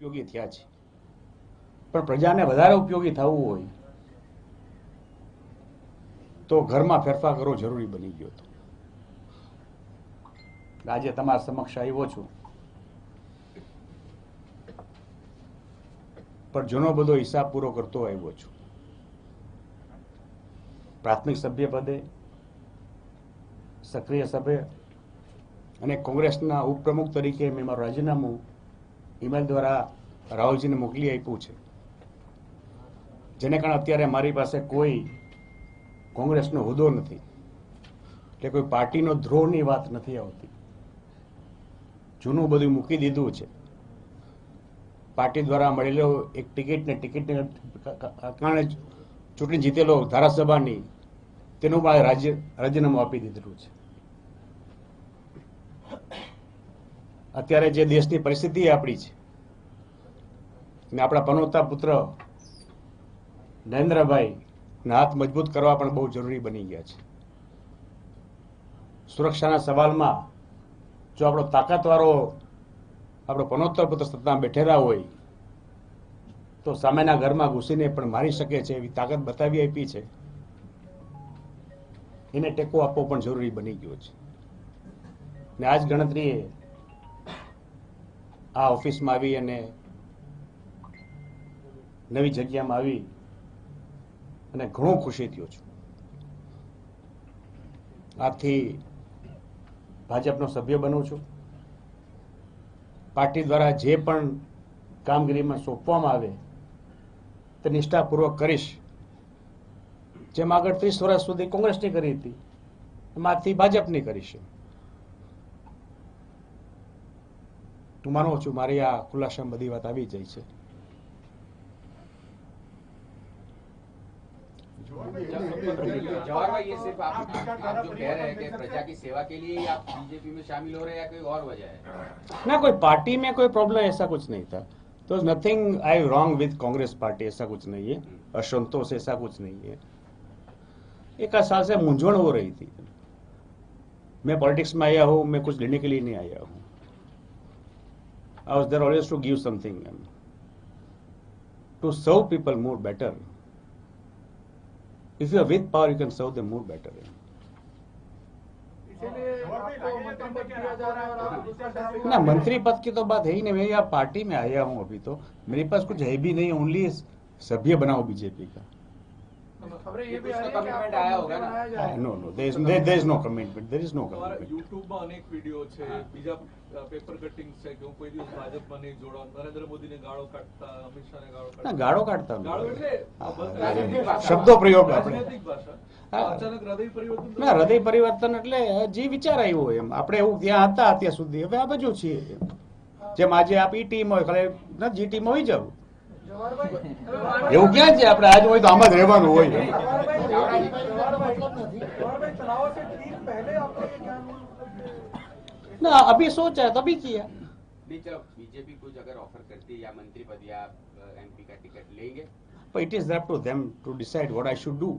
ઉપયોગી થયા છે, પણ પ્રજાને વધારે ઉપયોગી થવું હોય તો ઘરમાં ફેરફાર કરવો જરૂરી બની ગયો હતો. આજે તમારા સમક્ષ આવ્યો છું, પણ જૂનો બધો હિસાબ પૂરો કરતો આવ્યો છું. પ્રાથમિક સભ્ય પદે, સક્રિય સભ્ય અને કોંગ્રેસના ઉપપ્રમુખ તરીકે મેં મારું રાજીનામું ઈમેલ દ્વારા રાહુલજીને મોકલી આપ્યું છે, જેને કારણે અત્યારે મારી પાસે કોઈ કોંગ્રેસનો હોદ્દો નથી, કે કોઈ પાર્ટીનો ધ્રોહની વાત નથી આવતી. જૂનું બધું મૂકી દીધું છે. પાર્ટી દ્વારા મળેલો એક ટિકિટને કારણે ચૂંટણી જીતેલો ધારાસભાની તેનું પણ રાજીનામું આપી દીધેલું છે. અત્યારે જે દેશની પરિસ્થિતિ આપણી છે ને આપણા પનોતા પુત્ર નરેન્દ્રભાઈ ના હાથ મજબૂત કરવા પણ બહુ જરૂરી બની ગયા છે. સુરક્ષાના સવાલમાં જો આપણો તાકાતવાળો આપણો પનોતર પુત્ર સત્તામાં બેઠેલા હોય તો સામેના ઘરમાં ઘૂસીને પણ મારી શકે છે એવી તાકાત બતાવી આપી છે. એને ટેકો આપવો પણ જરૂરી બની ગયો છે. ને આજ ગણતરીએ આ ઓફિસમાં આવી અને નવી જગ્યામાં આવી અને ઘણો ખુશી થયો છું. આથી ભાજપનો સભ્ય બનું છું. પાર્ટી દ્વારા જે પણ કામગીરીમાં સોંપવામાં આવે તે નિષ્ઠાપૂર્વક કરીશ. જેમ આગળ 30 વર્ષ સુધી કોંગ્રેસની કરી હતી એમાંથી ભાજપની કરીશ. હું માનું છું મારી આ ખુલાસામાં બધી વાત આવી જાય છે. जवाहर भाई, ये सिर्फ आप जो कह रहे हैं कि प्रजा की सेवा के लिए ही आप बीजेपी में शामिल हो रहे हैं या कोई और वजह है? ना, कोई पार्टी में कोई प्रॉब्लम ऐसा कुछ नहीं था. तो nothing I wrong with Congress party, ऐसा कुछ नहीं है. असंतोष ऐसा कुछ नहीं है. एक साल से मूंझवण हो रही थी. मैं पॉलिटिक्स में आया हूँ, मैं कुछ लेने के लिए नहीं आया हूँ. I was there always to give something, to serve people more better. If you are with power, you can serve them more better. ना, मंत्री पद की तो बात है ही नहीं. मैं यहाँ पार्टी में आया हूँ अभी, तो मेरे पास कुछ है भी नहीं. ओनली सभ्य बनाओ बीजेपी का. कमिटमेंट आया होगा ना? No, there is no commitment. There is no commitment. YouTube માં અનેક વિડિયો છે, બીજા પેપર કટિંગ છે કે હું કોઈ દિવસ ભાજપમાં નહીં જોડાઉં, નરેન્દ્ર મોદીને ગાળો કાઢતા, અમિત શાહને ગાળો કાઢતા. ના, ગાળો કાઢતા ગાળો એટલે શબ્દો પ્રયોગ આપણે. રાજનૈતિક ભાષા. અચાનક હૃદય પરિવર્તન. ના, હૃદય પરિવર્તન એટલે જે વિચાર આવ્યો એમ. આપણે એવું ત્યાં હતા અત્યાર સુધી, હવે આ બાજુ છીએ. જેમ આજે આપ ઈ ટીમ હોય, ખાલી જી ટીમ હોઈ જાવ. એવું ક્યાં છે? આપણે આજ હોય તો આમાં જ રહેવાનું હોય. ना, अभी सोचा है तो अभी किया. नहीं, चलो बीजेपी कुछ अगर ऑफर करती है या मंत्री पद या एमपी का टिकट लेंगे, but it is up to them to decide what I should do.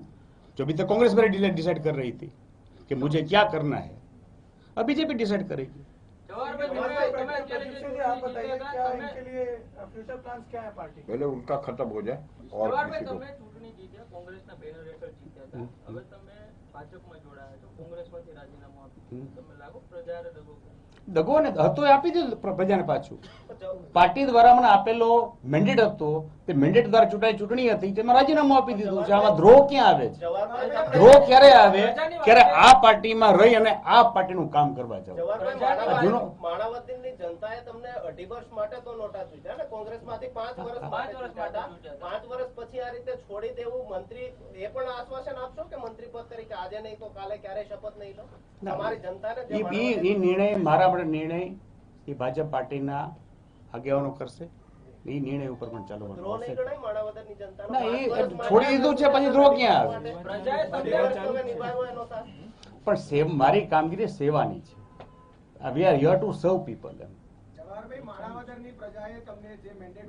जो अभी तक कांग्रेस मेरे डिसाइड कर रही थी कि मुझे क्या करना है, अब बीजेपी डिसाइड करेगी. पहले उनका खत्म हो जाए और किसी को. દગો ને હતો એ આપી દીધું પ્રજાને પાછું. પાર્ટી દ્વારા મને આપેલો મેન્ડેટ હતો, તે મેન્ડેટ દ્વારા ચૂંટણી હતી, તેમાં રાજીનામું આપી દીધું છે. આમાં ધ્રોહ ક્યાં આવે છે? ધ્રોહ ક્યારે આવે? ક્યારે આ પાર્ટીમાં રહી અને આ પાર્ટીનું કામ કરવા જાવ. માણાવદરની જનતાએ તમને 2.5 વર્ષ માટે તો નોટા ચૂંટ્યા ને, કોંગ્રેસમાંથી 5 વર્ષ માટે ચૂંટ્યા. 5 વર્ષ પછી આ રીતે છોડી દેવું, મંત્રી એ પણ આશ્વાસન આપશો કે મંત્રી પદ તરીકે આજે નહીં તો કાલે ક્યારેય શપથ નહીં લો? તમારી જનતાને એ નિર્ણય મારા માટે નિર્ણય એ ભાજપ પાર્ટીના આગેવાનો કરશે. એ નિર્ણય ઉપર પણ ચાલવાનું ધ્રોહ નહીં ગણાય માણાવદરની જનતાનો? ના, એ છોડી દીધું છે, પછી ધ્રોહ ક્યાં આવે? પણ મારી કામગીરી સેવાની છે. We are here to serve people. Jawaharbhai, માણાવદરની પ્રજાએ તમને જે મેન્ડેટ